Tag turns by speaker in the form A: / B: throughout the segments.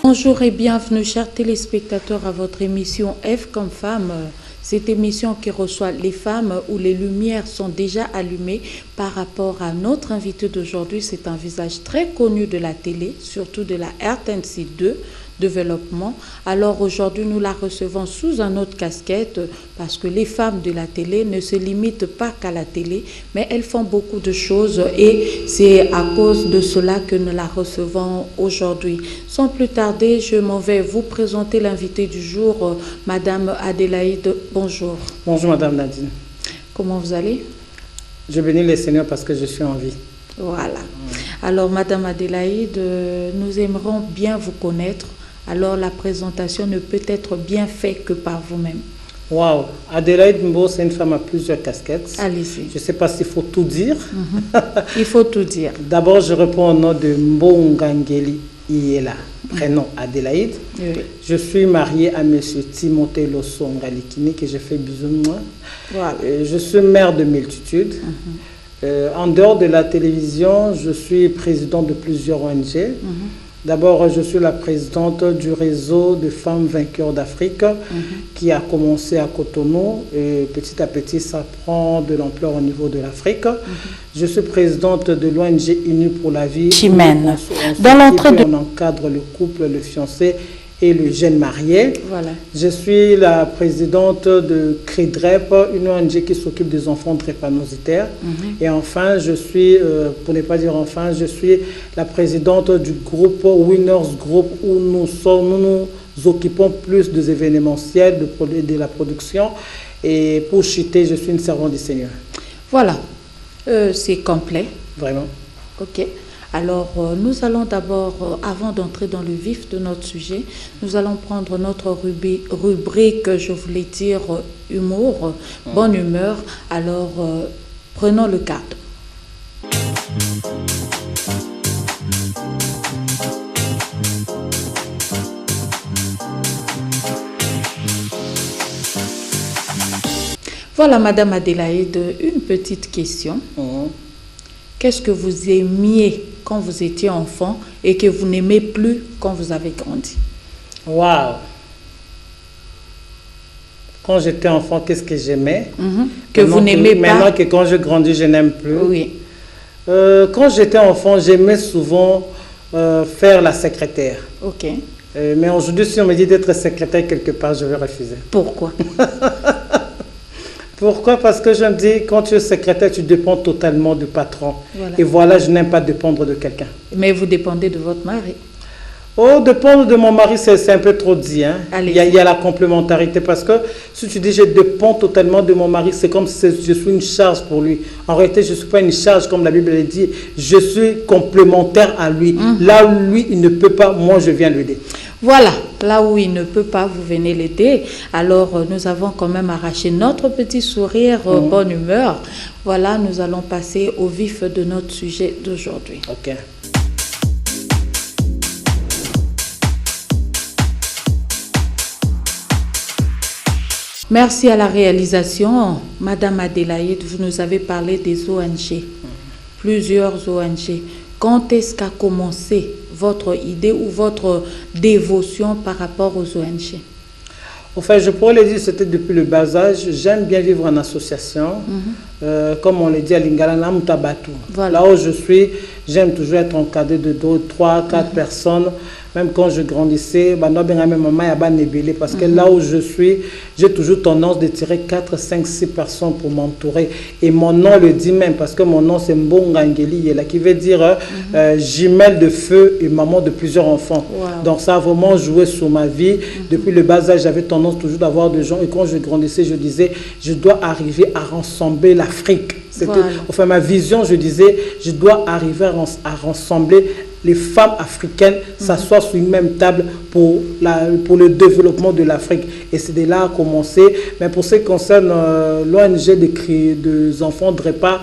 A: Bonjour et bienvenue, chers téléspectateurs, à votre émission F comme femme. Cette émission qui reçoit les femmes où les lumières sont déjà allumées par rapport à notre invité d'aujourd'hui. C'est un visage très connu de la télé, surtout de la RTNC2 développement. Alors aujourd'hui, nous la recevons sous un autre casquette parce que les femmes de la télé ne se limitent pas qu'à la télé, mais elles font beaucoup de choses et c'est à cause de cela que nous la recevons aujourd'hui. Sans plus tarder, je m'en vais vous présenter l'invité du jour, Madame Adélaïde. Bonjour.
B: Bonjour Madame Nadine.
A: Comment vous allez?
B: Je bénis les Seigneurs parce que je suis en vie.
A: Voilà. Alors Madame Adélaïde, nous aimerons bien vous connaître. Alors la présentation ne peut être bien faite que par vous-même.
B: Waouh, Adélaïde Mbo, c'est une femme à plusieurs casquettes.
A: Allez-y.
B: Je ne sais pas s'il faut tout dire.
A: Il faut tout dire.
B: D'abord, je réponds au nom de Mbo Ngangeli Iela, prénom Adélaïde.
A: Oui.
B: Je suis mariée à M. Timothée Losso Ngalikini, que je fais bisous de moi.
A: Voilà.
B: Je suis mère de multitudes. En dehors de la télévision, je suis présidente de plusieurs ONG. D'abord, je suis la présidente du réseau de femmes vainqueurs d'Afrique qui a commencé à Cotonou et petit à petit, ça prend de l'ampleur au niveau de l'Afrique. Je suis présidente de l'ONG Unie pour la vie.
A: Chimène. Dans l'entrée de...
B: On encadre le couple, le fiancé et le jeune marié.
A: Voilà.
B: Je suis la présidente de CRIDREP, une ONG qui s'occupe des enfants drépanocytaires. Et enfin, je suis, pour ne pas dire enfin, je suis la présidente du groupe Winners Group où nous nous occupons plus des événementiels, de la production. Et pour chuter, je suis une servante du Seigneur.
A: Voilà, c'est complet.
B: Vraiment.
A: Ok. Alors, nous allons d'abord, avant d'entrer dans le vif de notre sujet, nous allons prendre notre rubrique, je voulais dire, humour, bonne humeur. Alors, prenons le cadre. Voilà, Madame Adélaïde, une petite question. Qu'est-ce que vous aimiez quand vous étiez enfant et que vous n'aimez plus quand vous avez grandi?
B: Waouh! Quand j'étais enfant, qu'est-ce que j'aimais?
A: Que vous n'aimez pas?
B: Maintenant que quand je grandis, je n'aime plus.
A: Oui.
B: Quand j'étais enfant, j'aimais souvent faire la secrétaire.
A: Ok.
B: Mais aujourd'hui, si on me dit d'être secrétaire quelque part, je vais refuser.
A: Pourquoi?
B: Pourquoi? Parce que je me dis, quand tu es secrétaire, tu dépends totalement du patron.
A: Voilà.
B: Et voilà, je n'aime pas dépendre de quelqu'un.
A: Mais vous dépendez de votre mari.
B: Oh, dépendre de mon mari, c'est un peu trop dit. Hein. Il y a la complémentarité. Parce que si tu dis je dépends totalement de mon mari, c'est comme si je suis une charge pour lui. En réalité, je ne suis pas une charge comme la Bible le dit. Je suis complémentaire à lui. Là où lui, il ne peut pas, moi, je viens l'aider. Voilà,
A: là où il ne peut pas, vous venez l'aider. Alors, nous avons quand même arraché notre petit sourire, bonne humeur. Voilà, nous allons passer au vif de notre sujet d'aujourd'hui.
B: Ok.
A: Merci à la réalisation. Madame Adélaïde, vous nous avez parlé des ONG, plusieurs ONG. Quand est-ce qu'a commencé votre idée ou votre dévotion par rapport aux ONG?
B: Enfin, je pourrais le dire, c'était depuis le bas âge. J'aime bien vivre en association. Comme on le dit à Lingala, Namtabatu.
A: Voilà.
B: Là où je suis, j'aime toujours être encadré de 2, 3, 4 personnes. Même quand je grandissais, parce que là où je suis, j'ai toujours tendance de tirer 4, 5, 6 personnes pour m'entourer. Et mon nom le dit même, parce que mon nom c'est Mbongangeli, qui veut dire jumelle de feu et maman de plusieurs enfants.
A: Wow. Donc
B: ça a vraiment joué sur ma vie. Depuis le bas âge, j'avais tendance toujours d'avoir des gens. Et quand je grandissais, je disais, je dois arriver à rassembler l'Afrique. C'était, enfin, ma vision, je disais, je dois arriver à rassembler les femmes africaines s'assoient sur une même table pour le développement de l'Afrique. Et c'est de là à commencer. Mais pour ce qui concerne l'ONG des enfants DREPA,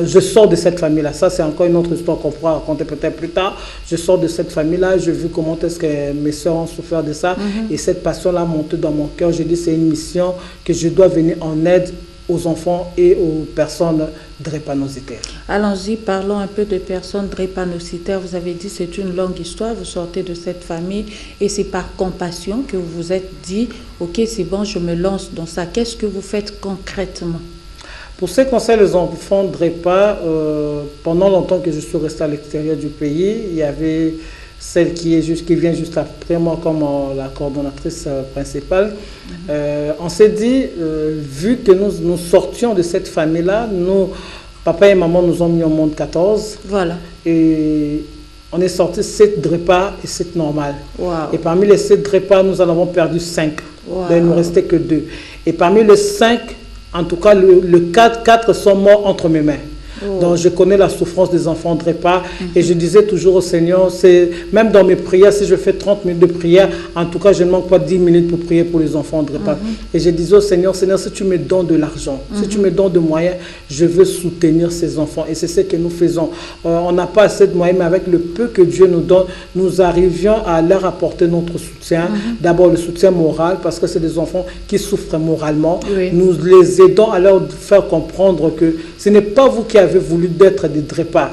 B: je sors de cette famille-là. Ça, c'est encore une autre histoire qu'on pourra raconter peut-être plus tard. Je sors de cette famille-là. J'ai vu comment est-ce que mes soeurs ont souffert de ça. Et cette passion-là monte dans mon cœur. Je dis c'est une mission que je dois venir en aide aux enfants et aux personnes drépanocytaires.
A: Allons-y, parlons un peu de personnes drépanocytaires. Vous avez dit c'est une longue histoire, vous sortez de cette famille et c'est par compassion que vous vous êtes dit ok, c'est bon, je me lance dans ça. Qu'est-ce que vous faites concrètement?
B: Pour ce qui concerne les enfants DREPA, pendant longtemps que je suis resté à l'extérieur du pays, il y avait celle qui vient juste après moi comme la coordonnatrice principale. On s'est dit, vu que nous sortions de cette famille-là, papa et maman nous ont mis au monde 14.
A: Voilà.
B: Et on est sorti 7 DREPA et 7 normales.
A: Wow.
B: Et parmi les 7 DREPA, nous en avons perdu 5.
A: Wow.
B: Donc, il ne nous restait que 2. Et parmi les 5, en tout cas, le 4 sont morts entre mes mains. Oh. Donc je connais la souffrance des enfants DREPA et je disais toujours au Seigneur, même dans mes prières, si je fais 30 minutes de prière, en tout cas je ne manque pas 10 minutes pour prier pour les enfants DREPA. Et je disais au Seigneur, Seigneur, si tu me donnes de l'argent, si tu me donnes de moyens, je veux soutenir ces enfants. Et c'est ce que nous faisons. On n'a pas assez de moyens, mais avec le peu que Dieu nous donne, nous arrivions à leur apporter notre soutien. D'abord le soutien moral, parce que c'est des enfants qui souffrent moralement. Oui. Nous les aidons à leur faire comprendre que ce n'est pas vous qui avez voulu d'être des DREPA.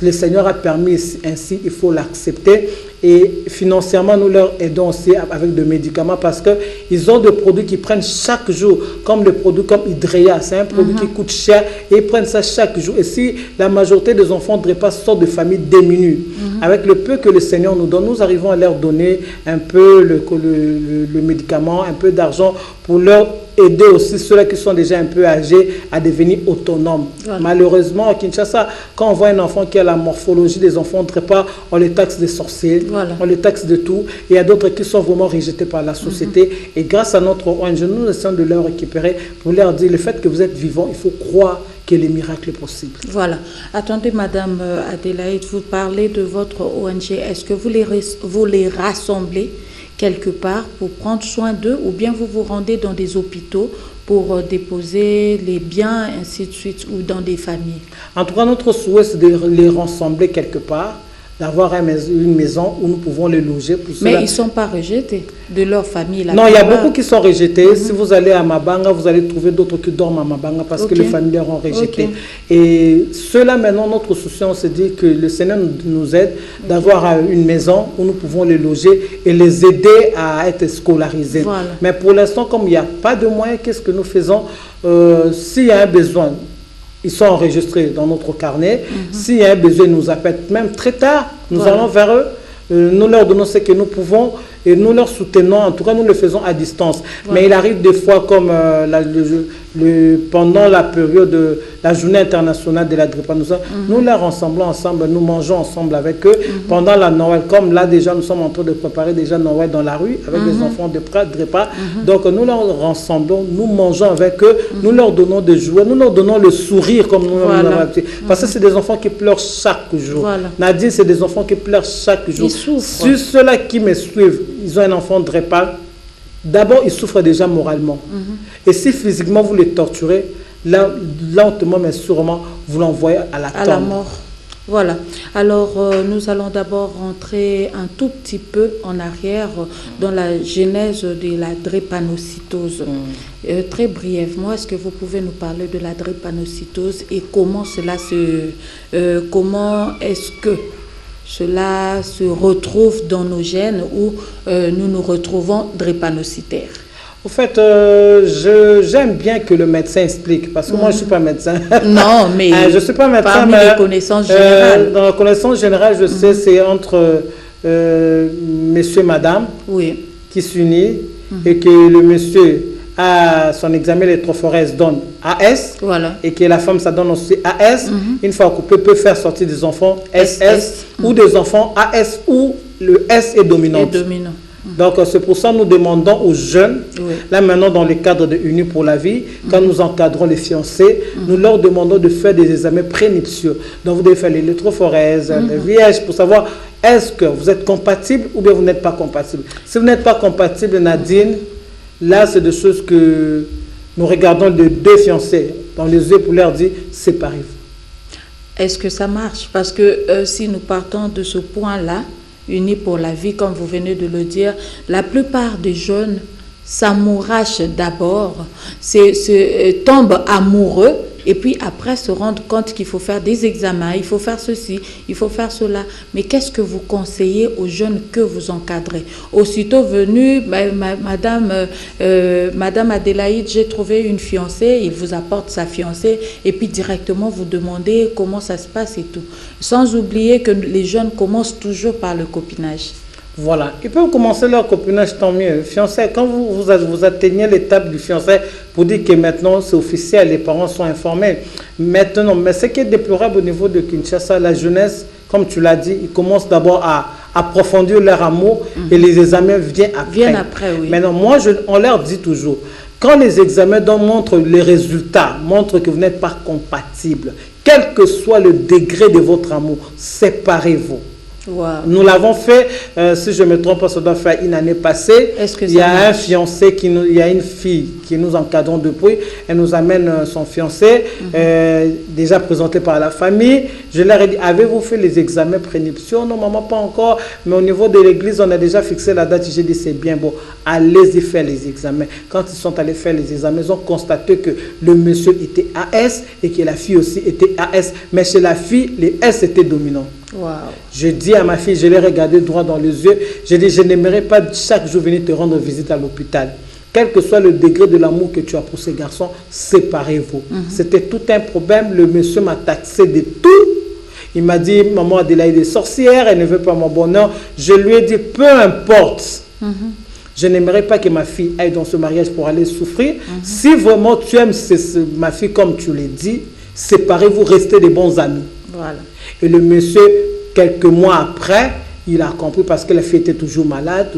B: Le Seigneur a permis ainsi, il faut l'accepter. Et financièrement, nous leur aidons aussi avec des médicaments parce qu'ils ont des produits qu'ils prennent chaque jour, comme des produits comme Hydrea. C'est un produit qui coûte cher et ils prennent ça chaque jour. Et si la majorité des enfants DREPA sortent de familles démunies, avec le peu que le Seigneur nous donne, nous arrivons à leur donner un peu le médicament, un peu d'argent pour leur aider aussi ceux-là qui sont déjà un peu âgés à devenir autonomes. Voilà. Malheureusement, à Kinshasa, quand on voit un enfant qui a la morphologie des enfants DREPA, on les taxe de sorciers, on les taxe de tout. Et il y a d'autres qui sont vraiment rejetés par la société. Et grâce à notre ONG, nous essayons de leur récupérer pour leur dire le fait que vous êtes vivant, il faut croire que les miracles sont possibles.
A: Voilà. Attendez, Madame Adélaïde, vous parlez de votre ONG. Est-ce que vous les rassemblez quelque part pour prendre soin d'eux ou bien vous vous rendez dans des hôpitaux pour déposer les biens, ainsi de suite, ou dans des familles?
B: En tout cas, notre souhait, c'est de les rassembler quelque part, d'avoir une maison où nous pouvons les loger.
A: Mais ils ne sont pas rejetés de leur famille?
B: Non, il y a beaucoup qui sont rejetés. Si vous allez à Mabanga, vous allez trouver d'autres qui dorment à Mabanga parce que les familiers ont rejeté. Et ceux-là, maintenant, notre souci, on se dit que le Seigneur nous aide d'avoir une maison où nous pouvons les loger et les aider à être scolarisés. Voilà. Mais pour l'instant, comme il n'y a pas de moyens, qu'est-ce que nous faisons? S'il y a un besoin, ils sont enregistrés dans notre carnet. S'il y a un besoin, ils nous appellent même très tard. Nous allons vers eux. Nous leur donnons ce que nous pouvons et nous leur soutenons. En tout cas, nous le faisons à distance. Mais il arrive des fois, comme pendant la période de la journée internationale de la drépanocytose, nous les rassemblons ensemble, nous mangeons ensemble avec eux. Pendant la Noël, comme là déjà, nous sommes en train de préparer déjà Noël dans la rue avec les enfants de DREPA. Donc, nous leur rassemblons, nous mangeons avec eux, nous leur donnons des jouets, nous leur donnons le sourire comme nous l'avons dit. Parce que c'est des enfants qui pleurent chaque jour. Nadine, c'est des enfants qui pleurent chaque jour. Si ceux-là qui me suivent, ils ont un enfant DREPA, d'abord, ils souffrent déjà moralement. Et si physiquement vous les torturez, lentement mais sûrement, vous l'envoyez à la tombe.
A: À la mort. Voilà. Alors, nous allons d'abord rentrer un tout petit peu en arrière dans la genèse de la drépanocytose. Très brièvement, est-ce que vous pouvez nous parler de la drépanocytose et comment comment est-ce que cela se retrouve dans nos gènes où nous nous retrouvons drépanocytaires?
B: En fait, j'aime bien que le médecin explique, parce que moi, je ne suis pas médecin.
A: Non, mais
B: je suis pas médecin,
A: parmi les connaissances générales.
B: Dans la connaissance générale, je sais, c'est entre monsieur et madame qui s'unissent et que le monsieur a son examen électrophorèse donne AS et que la femme, ça donne aussi AS. Une fois coupé, peut faire sortir des enfants SS ou des enfants AS où le S est dominant. Donc, c'est pour ça que nous demandons aux jeunes, là maintenant dans le cadre de Unis pour la vie, quand nous encadrons les fiancés, nous leur demandons de faire des examens prénuptiaux. Donc, vous devez faire l'électrophorèse, les vierges, pour savoir est-ce que vous êtes compatible ou bien vous n'êtes pas compatible. Si vous n'êtes pas compatible, Nadine, là, c'est des choses que nous regardons les deux fiancés dans les yeux pour leur dire séparez-vous.
A: Est-ce que ça marche? Parce que si nous partons de ce point-là, Unis pour la vie, comme vous venez de le dire, la plupart des jeunes s'amourachent d'abord, tombent amoureux, et puis après se rendent compte qu'il faut faire des examens, il faut faire ceci, il faut faire cela. Mais qu'est-ce que vous conseillez aux jeunes que vous encadrez? Aussitôt venu, Madame Adélaïde, j'ai trouvé une fiancée, il vous apporte sa fiancée, et puis directement vous demandez comment ça se passe et tout. Sans oublier que les jeunes commencent toujours par le copinage.
B: Voilà, ils peuvent commencer leur copinage, tant mieux. Fiancé, quand vous atteignez l'étape du fiancé pour dire que maintenant c'est officiel, les parents sont informés. Maintenant, mais ce qui est déplorable au niveau de Kinshasa, la jeunesse, comme tu l'as dit, ils commencent d'abord à approfondir leur amour et les examens viennent après.
A: Oui.
B: Maintenant, on leur dit toujours, quand les examens montrent les résultats, montrent que vous n'êtes pas compatibles, quel que soit le degré de votre amour, séparez-vous.
A: Wow.
B: Nous l'avons fait, si je ne me trompe pas, ça doit faire une année passée.
A: Il y a
B: un fiancé, il y a une fille qui nous encadrons depuis. Elle nous amène son fiancé, déjà présenté par la famille. Je leur ai dit, avez-vous fait les examens prénuptiaux? Non, maman, pas encore. Mais au niveau de l'église, on a déjà fixé la date. J'ai dit, c'est bien bon, allez-y faire les examens. Quand ils sont allés faire les examens, ils ont constaté que le monsieur était AS et que la fille aussi était AS. Mais chez la fille, les S étaient dominants.
A: Wow.
B: Je dis à ma fille, je l'ai regardé droit dans les yeux, je dis, je n'aimerais pas chaque jour venir te rendre visite à l'hôpital. Quel que soit le degré de l'amour que tu as pour ces garçons, séparez-vous. C'était tout un problème, le monsieur m'a taxé de tout. Il m'a dit, maman Adélaïde est sorcière, elle ne veut pas mon bonheur. Je lui ai dit, peu importe. Je n'aimerais pas que ma fille aille dans ce mariage pour aller souffrir. Si vraiment tu aimes ma fille comme tu l'as dit, séparez-vous, restez des bons amis.
A: Voilà.
B: Et le monsieur, quelques mois après, il a compris parce que la fille était toujours malade.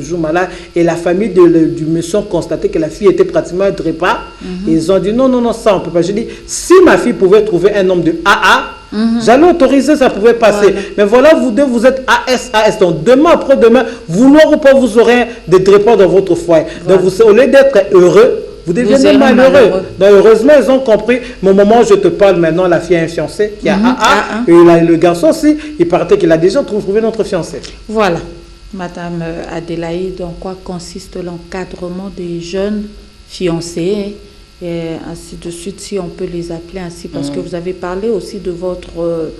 B: Et la famille du monsieur a constaté que la fille était pratiquement un trépas. Et ils ont dit non, ça on ne peut pas. Je dis, si ma fille pouvait trouver un homme de AA, j'allais autoriser, ça pouvait passer. Voilà. Mais voilà, vous deux, vous êtes AS. Donc demain, après-demain, vouloir ou pas, vous aurez des trépas dans votre foyer. Voilà. Donc au lieu d'être heureux, vous devenez malheureux. Donc, heureusement, ils ont compris. Mais au moment où je te parle maintenant, la fille a un fiancé qui a AA. Et le garçon aussi, il paraît qu'il a déjà trouvé notre fiancé.
A: Voilà. Madame Adélaïde, en quoi consiste l'encadrement des jeunes fiancés et ainsi de suite, si on peut les appeler ainsi, parce que vous avez parlé aussi de votre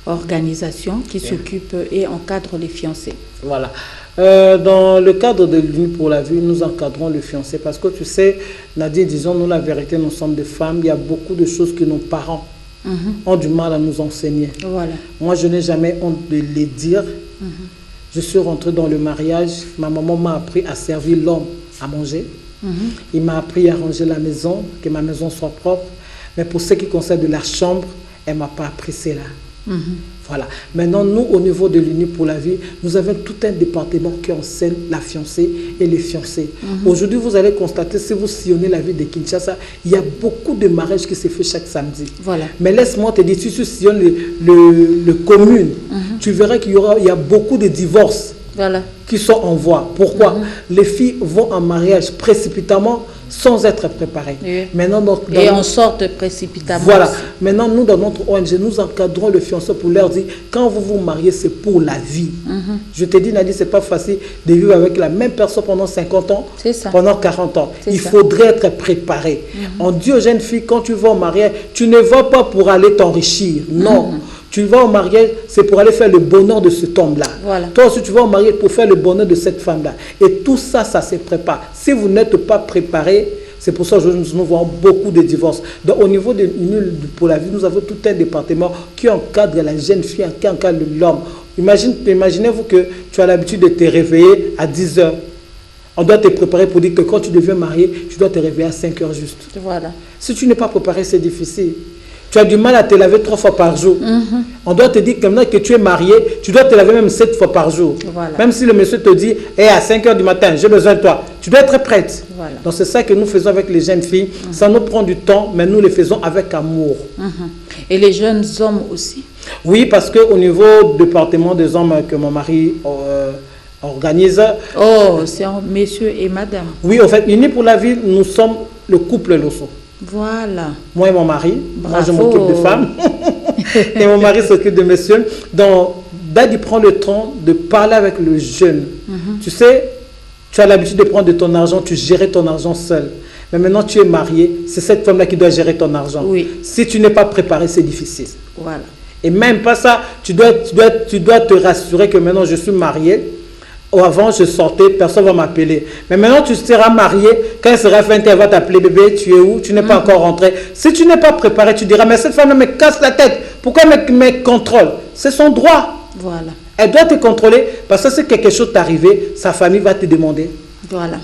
A: organisation qui s'occupe et encadre les fiancés.
B: Voilà. Dans le cadre de l'Unis pour la vie, nous encadrons le fiancé parce que tu sais, Nadine, disons-nous la vérité, nous sommes des femmes, il y a beaucoup de choses que nos parents ont du mal à nous enseigner.
A: Voilà.
B: Moi, je n'ai jamais honte de les dire. Je suis rentrée dans le mariage, ma maman m'a appris à servir l'homme à manger. Il m'a appris à ranger la maison, que ma maison soit propre. Mais pour ce qui concerne de la chambre, elle ne m'a pas appris cela. Voilà. Maintenant, nous, au niveau de l'Unis pour la vie, nous avons tout un département qui enseigne la fiancée et les fiancés. Aujourd'hui, vous allez constater, si vous sillonnez la ville de Kinshasa, il y a beaucoup de mariages qui se font chaque samedi.
A: Voilà.
B: Mais laisse-moi te dire, si tu sillonnes le commune, tu verras qu'il y a beaucoup de divorces qui sont en voie. Pourquoi? Les filles vont en mariage précipitamment sans être préparées. Maintenant,
A: et on sort précipitamment.
B: Voilà. Aussi. Maintenant, nous, dans notre ONG, nous encadrons le fiancé pour leur dire, quand vous vous mariez, c'est pour la vie. Je te dis, Nadie, c'est pas facile de vivre avec la même personne pendant 50 ans, pendant 40 ans. Il faudrait être préparé. On dit aux jeunes filles, quand tu vas au mariage, tu ne vas pas pour aller t'enrichir. Non. Tu vas au mariage, c'est pour aller faire le bonheur de cet homme-là. Voilà. Toi aussi, tu vas au mariage pour faire le bonheur de cette femme-là. Et tout ça, ça se prépare. Si vous n'êtes pas préparé, c'est pour ça que nous voyons beaucoup de divorces. Donc, au niveau de l'Unis pour la vie, nous avons tout un département qui encadre la jeune fille, qui encadre l'homme. Imaginez-vous que tu as l'habitude de te réveiller à 10 h. On doit te préparer pour dire que quand tu deviens marié, tu dois te réveiller à 5 h juste.
A: Voilà.
B: Si tu n'es pas préparé, c'est difficile. tu as du mal à te laver 3 fois par jour. On doit te dire que maintenant que tu es marié, tu dois te laver même 7 fois par jour.
A: Voilà.
B: Même si le monsieur te dit, à 5 h du matin, j'ai besoin de toi, tu dois être prête.
A: Voilà.
B: Donc c'est ça que nous faisons avec les jeunes filles. Ça nous prend du temps, mais nous le faisons avec amour.
A: Et les jeunes hommes aussi?
B: Oui, parce qu'au niveau du département des hommes que mon mari organise.
A: Oh, c'est messieurs et madame.
B: Oui, en fait, Unis pour la vie, nous sommes le couple Loso.
A: Voilà.
B: Moi et mon mari.
A: Bravo.
B: Moi, je m'occupe de femmes. Et mon mari s'occupe de messieurs. Donc, Daddy prend le temps de parler avec le jeune. Tu sais, tu as l'habitude de prendre de ton argent, tu gères ton argent seul. Mais maintenant, tu es marié, c'est cette femme-là qui doit gérer ton argent.
A: Oui.
B: Si tu n'es pas préparé, c'est difficile.
A: Voilà.
B: Et même pas ça, tu dois te rassurer que maintenant, je suis marié. Avant, je sortais, personne ne va m'appeler. Mais maintenant, tu seras marié. Quand il sera fin, elle va t'appeler, bébé, tu es où? Tu n'es pas encore rentré. Si tu n'es pas préparé, tu diras, mais cette femme me casse la tête. Pourquoi elle me contrôle? C'est son droit.
A: Voilà.
B: Elle doit te contrôler parce que si quelque chose t'arrive, sa famille va te demander.
A: Voilà.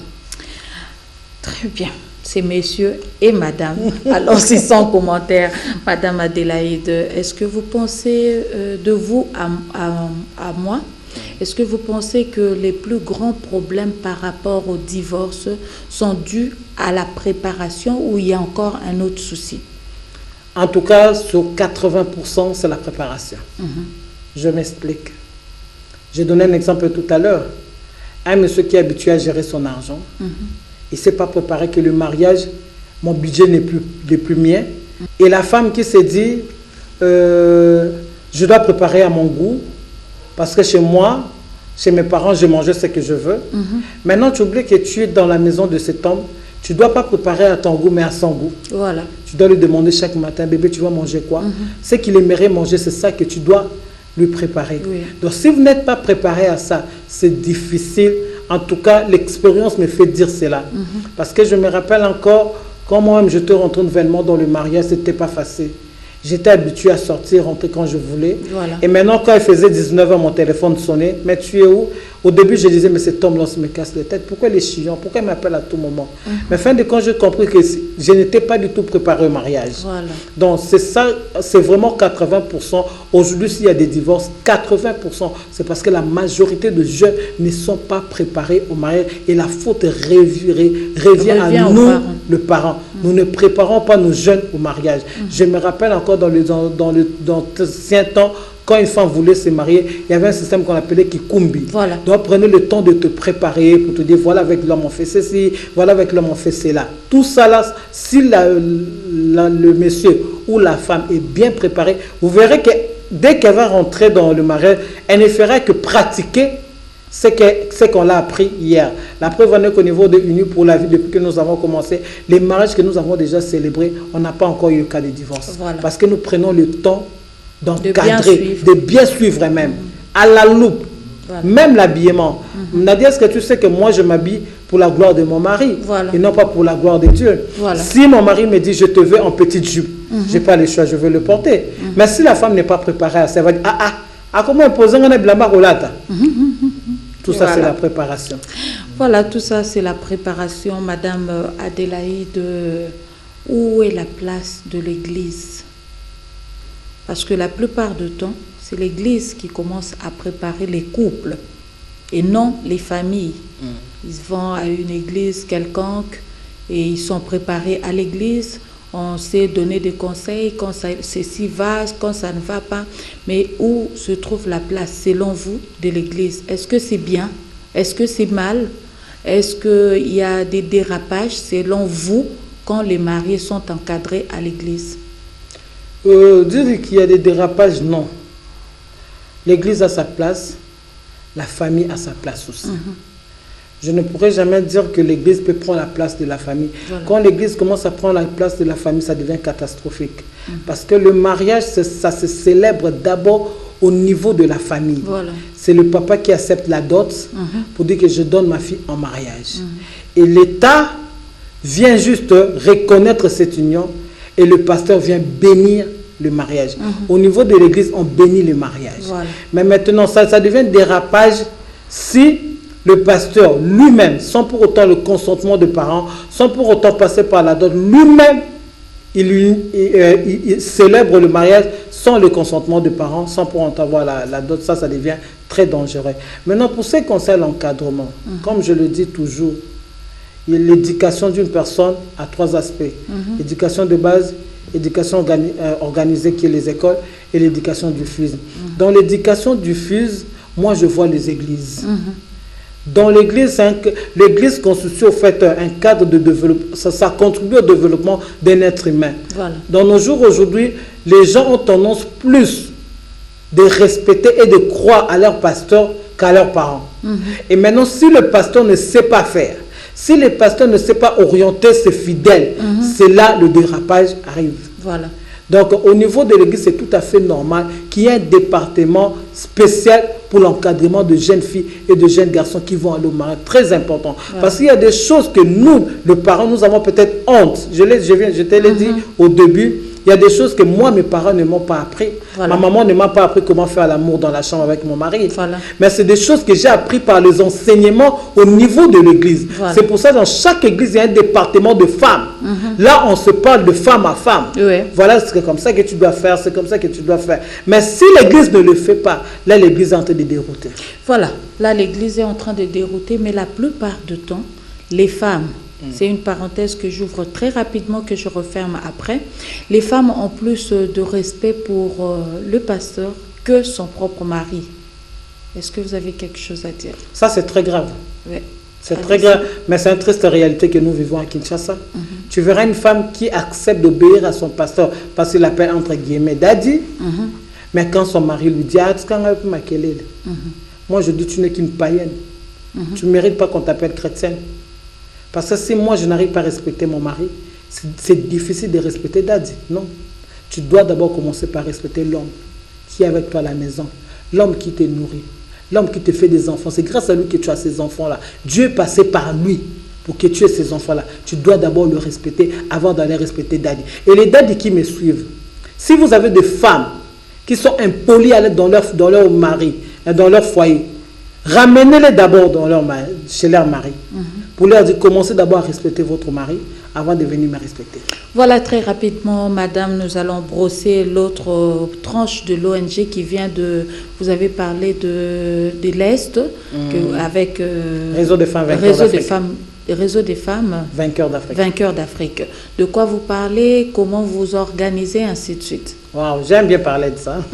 A: Très bien. C'est messieurs et madame. Alors, c'est sans commentaire. Madame Adélaïde, est-ce que vous pensez de vous à moi? Est-ce que vous pensez que les plus grands problèmes par rapport au divorce sont dus à la préparation ou il y a encore un autre souci?
B: En tout cas, sur 80%, c'est la préparation. Je m'explique. J'ai donné un exemple tout à l'heure. Un monsieur qui est habitué à gérer son argent, il ne s'est pas préparé que le mariage, mon budget n'est plus mien. Et la femme qui s'est dit, je dois préparer à mon goût, parce que chez moi, chez mes parents, je mange ce que je veux. Maintenant, tu oublies que tu es dans la maison de cet homme. Tu ne dois pas préparer à ton goût, mais à son goût.
A: Voilà.
B: Tu dois lui demander chaque matin, bébé, tu vas manger quoi? Ce qu'il aimerait manger, c'est ça que tu dois lui préparer.
A: Oui.
B: Donc, si vous n'êtes pas préparé à ça, c'est difficile. En tout cas, l'expérience me fait dire cela. Parce que je me rappelle encore, quand moi-même, je te rentre nouvellement dans le mariage, ce n'était pas facile. J'étais habitué à sortir, rentrer quand je voulais.
A: Voilà.
B: Et maintenant, quand il faisait 19 h, mon téléphone sonnait. Mais tu es où? Au début, je disais, mais cet homme-là me casse la tête. Pourquoi il est chiant? Pourquoi il m'appelle à tout moment? Mais fin de compte, j'ai compris que je n'étais pas du tout préparé au mariage.
A: Voilà.
B: Donc, c'est ça, c'est vraiment 80%. Aujourd'hui, s'il y a des divorces, 80%, c'est parce que la majorité de jeunes ne sont pas préparés au mariage. Et la faute revient à nous, le parent. Nous ne préparons pas nos jeunes au mariage. Je me rappelle encore dans l'ancien temps, quand une femme voulait se marier, il y avait un système qu'on appelait Kikumbi.
A: Voilà.
B: Donc prenez le temps de te préparer pour te dire, voilà avec l'homme on fait ceci, voilà avec l'homme on fait cela. Tout ça là, si le monsieur ou la femme est bien préparée, vous verrez que dès qu'elle va rentrer dans le mariage, elle ne fera que pratiquer ce qu'on a appris hier. La preuve en est qu'au niveau de Unis pour la vie, depuis que nous avons commencé, les mariages que nous avons déjà célébrés, on n'a pas encore eu le cas de divorce.
A: Voilà.
B: Parce que nous prenons le temps
A: d'encadrer,
B: de bien suivre même, à la loupe,
A: voilà.
B: Même l'habillement. Nadia, est-ce que tu sais que moi je m'habille pour la gloire de mon mari,
A: voilà.
B: Et non pas pour la gloire de Dieu.
A: Voilà.
B: Si mon mari me dit je te veux en petite jupe, je n'ai pas le choix, je veux le porter. Mais si la femme n'est pas préparée à ça, elle va dire comment imposer un blamba rolata. Tout ça, voilà. C'est la préparation.
A: Voilà, tout ça, c'est la préparation. Madame Adélaïde, où est la place de l'Église? Parce que la plupart du temps, c'est l'Église qui commence à préparer les couples et non les familles. Ils vont à une église quelconque et ils sont préparés à l'église. On sait donner des conseils quand ceci va, quand ça ne va pas. Mais où se trouve la place, selon vous, de l'église? Est-ce que c'est bien? Est-ce que c'est mal? Est-ce qu'il y a des dérapages, selon vous, quand les mariés sont encadrés à l'église?
B: Dire qu'il y a des dérapages, non. L'église a sa place, la famille a sa place aussi. Je ne pourrais jamais dire que l'église peut prendre la place de la famille. Voilà. Quand l'église commence à prendre la place de la famille, ça devient catastrophique. Parce que le mariage, ça se célèbre d'abord au niveau de la famille. Voilà. C'est le papa qui accepte la dot pour dire que je donne ma fille en mariage. Et l'État vient juste reconnaître cette union et le pasteur vient bénir le mariage. Au niveau de l'église, on bénit le mariage. Voilà. Mais maintenant, ça devient dérapage si le pasteur lui-même, sans pour autant le consentement des parents, sans pour autant passer par la dot, lui-même, ils célèbrent le mariage sans le consentement des parents, sans pour en avoir la dot. Ça devient très dangereux. Maintenant, pour ce qui concerne l'encadrement, comme je le dis toujours, l'éducation d'une personne a 3 aspects. L'éducation de base, l'éducation organisée qui est les écoles et l'éducation diffuse. Dans l'éducation diffuse, moi je vois les églises. Dans l'église, l'église constitue au fait un cadre de développement, ça contribue au développement d'un être humain. Voilà. Dans nos jours aujourd'hui, les gens ont tendance plus de respecter et de croire à leur pasteur qu'à leurs parents. Et maintenant, si le pasteur ne sait pas faire, si le pasteur ne sait pas orienter ses fidèles, c'est là le dérapage arrive. Voilà. Donc, au niveau de l'église, c'est tout à fait normal qu'il y ait un département spécial pour l'encadrement de jeunes filles et de jeunes garçons qui vont aller au mariage. Très important. Ouais. Parce qu'il y a des choses que nous, les parents, nous avons peut-être honte. Je te l'ai dit au début. Il y a des choses que moi, mes parents ne m'ont pas appris. Voilà. Ma maman ne m'a pas appris comment faire l'amour dans la chambre avec mon mari. Voilà. Mais c'est des choses que j'ai appris par les enseignements au niveau de l'église. Voilà. C'est pour ça que dans chaque église, il y a un département de femmes. Là, on se parle de femme à femme. Oui. Voilà, c'est comme ça que tu dois faire, c'est comme ça que tu dois faire. Mais si l'église ne le fait pas, là, l'église est en train de dérouter. Voilà, là, l'église est en train de dérouter, mais la plupart du temps, les femmes, c'est une parenthèse que j'ouvre très rapidement, que je referme après. Les femmes ont plus de respect pour le pasteur que son propre mari. Est-ce que vous avez quelque chose à dire? Ça, c'est très grave. Oui. C'est très grave, mais c'est une triste réalité que nous vivons à Kinshasa. Tu verras une femme qui accepte d'obéir à son pasteur parce qu'il l'appelle entre guillemets daddy, mais quand son mari lui dit moi je dis tu n'es qu'une païenne, tu ne mérites pas qu'on t'appelle chrétienne. Parce que si moi je n'arrive pas à respecter mon mari, c'est difficile de respecter daddy. Non, tu dois d'abord commencer par respecter l'homme qui est avec toi à la maison, l'homme qui te nourrit, l'homme qui te fait des enfants. C'est grâce à lui que tu as ces enfants-là. Dieu est passé par lui pour que tu aies ces enfants-là. Tu dois d'abord le respecter avant d'aller respecter daddy. Et les daddy qui me suivent, si vous avez des femmes qui sont impolies dans leur mari, dans leur foyer, ramenez-les d'abord chez leur mari. Pour leur dire, commencez d'abord à respecter votre mari avant de venir me respecter. Voilà, très rapidement, madame, nous allons brosser l'autre tranche de l'ONG qui vient de... Vous avez parlé de l'Est, avec... Réseau des femmes vainqueurs d'Afrique. Vainqueurs d'Afrique. De quoi vous parlez, comment vous organisez, ainsi de suite. Wow, j'aime bien parler de ça.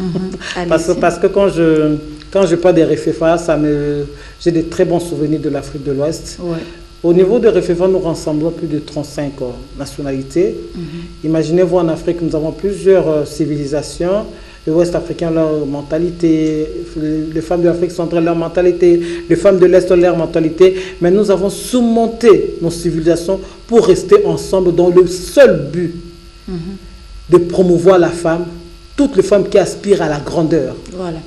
B: Parce que quand je parle des Refefa, j'ai de très bons souvenirs de l'Afrique de l'Ouest. Ouais. Au niveau de Refefa, nous rassemblons plus de 35 nationalités. Imaginez-vous, en Afrique, nous avons plusieurs civilisations. Les Ouest africains, leur mentalité, les femmes de l'Afrique centrale, leur mentalité, les femmes de l'Est, leur mentalité. Mais nous avons surmonté nos civilisations pour rester ensemble dans le seul but de promouvoir la femme, toutes les femmes qui aspirent à la grandeur. Voilà.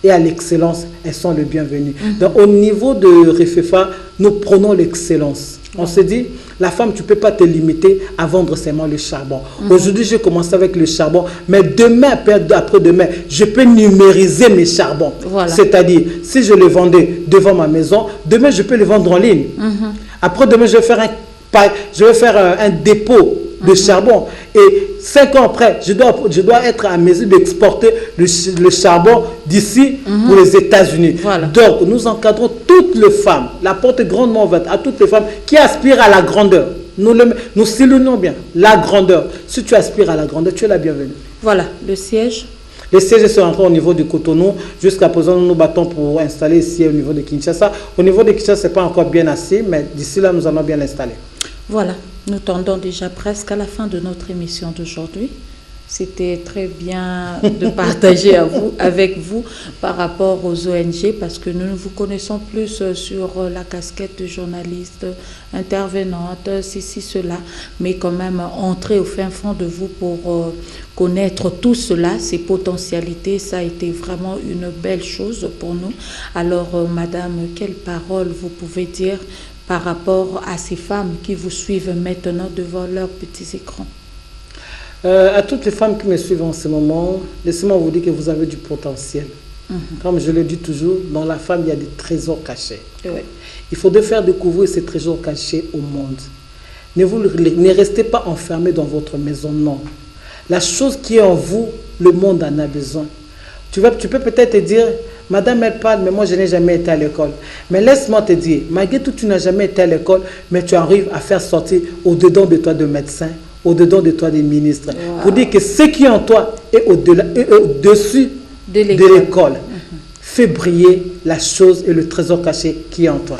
B: Et à l'excellence, elles sont les bienvenues. Donc, au niveau de Refefa, nous prenons l'excellence. On se dit, la femme, tu ne peux pas te limiter à vendre seulement le charbon. Aujourd'hui, j'ai commencé avec le charbon, mais demain, après-demain, je peux numériser mes charbons. Voilà. C'est-à-dire, si je les vendais devant ma maison, demain, je peux les vendre en ligne. Après-demain, je vais faire un dépôt de charbon. Et 5 ans après, je dois être à mesure d'exporter le charbon d'ici pour les États-Unis. Voilà. Donc, nous encadrons toutes les femmes. La porte est grandement ouverte à toutes les femmes qui aspirent à la grandeur. Nous soulignons bien la grandeur. Si tu aspires à la grandeur, tu es la bienvenue. Voilà, le siège. Les sièges sont rentrés au niveau du Cotonou. Jusqu'à présent, nous nous battons pour installer ici au niveau de Kinshasa. Au niveau de Kinshasa, ce n'est pas encore bien assez, mais d'ici là, nous allons bien l'installer. Voilà, nous tendons déjà presque à la fin de notre émission d'aujourd'hui. C'était très bien de partager avec vous par rapport aux ONG, parce que nous vous connaissons plus sur la casquette de journaliste, intervenante, cela, mais quand même entrer au fin fond de vous pour connaître tout cela, ces potentialités, ça a été vraiment une belle chose pour nous. Alors, madame, quelles paroles vous pouvez dire par rapport à ces femmes qui vous suivent maintenant devant leurs petits écrans? À toutes les femmes qui me suivent en ce moment, laissez-moi vous dire que vous avez du potentiel. Comme je le dis toujours, dans la femme, il y a des trésors cachés. Oui. Il faudrait faire découvrir ces trésors cachés au monde. Ne restez pas enfermés dans votre maison, non. La chose qui est en vous, le monde en a besoin. Tu peux peut-être te dire, madame, elle parle, mais moi, je n'ai jamais été à l'école. Mais laisse-moi te dire, malgré tout, tu n'as jamais été à l'école, mais tu arrives à faire sortir au-dedans de toi de médecins, au-dedans de toi des ministres. Wow. Pour dire que ce qui est en toi est au-dessus de l'école. Fais briller la chose et le trésor caché qui est en toi.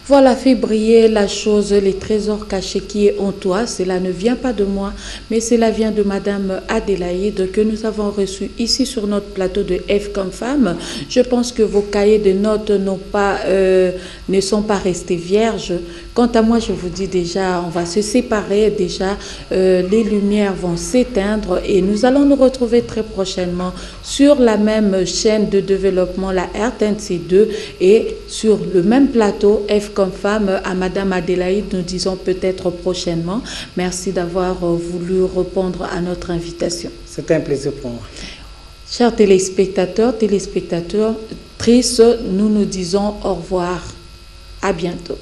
A: Voilà, fais briller la chose, les trésors cachés qui est en toi. Cela ne vient pas de moi, mais cela vient de Madame Adélaïde que nous avons reçue ici sur notre plateau de F comme femme. Je pense que vos cahiers de notes ne sont pas restés vierges. Quant à moi, je vous dis déjà, on va se séparer déjà. Les lumières vont s'éteindre et nous allons nous retrouver très prochainement sur la même chaîne de développement, la RTNC2, et sur le même plateau F comme femme. À Madame Adélaïde, nous disons peut-être prochainement. Merci d'avoir voulu répondre à notre invitation.
B: C'était un plaisir pour moi.
A: Chers téléspectateurs, téléspectatrices, nous nous disons au revoir. À bientôt.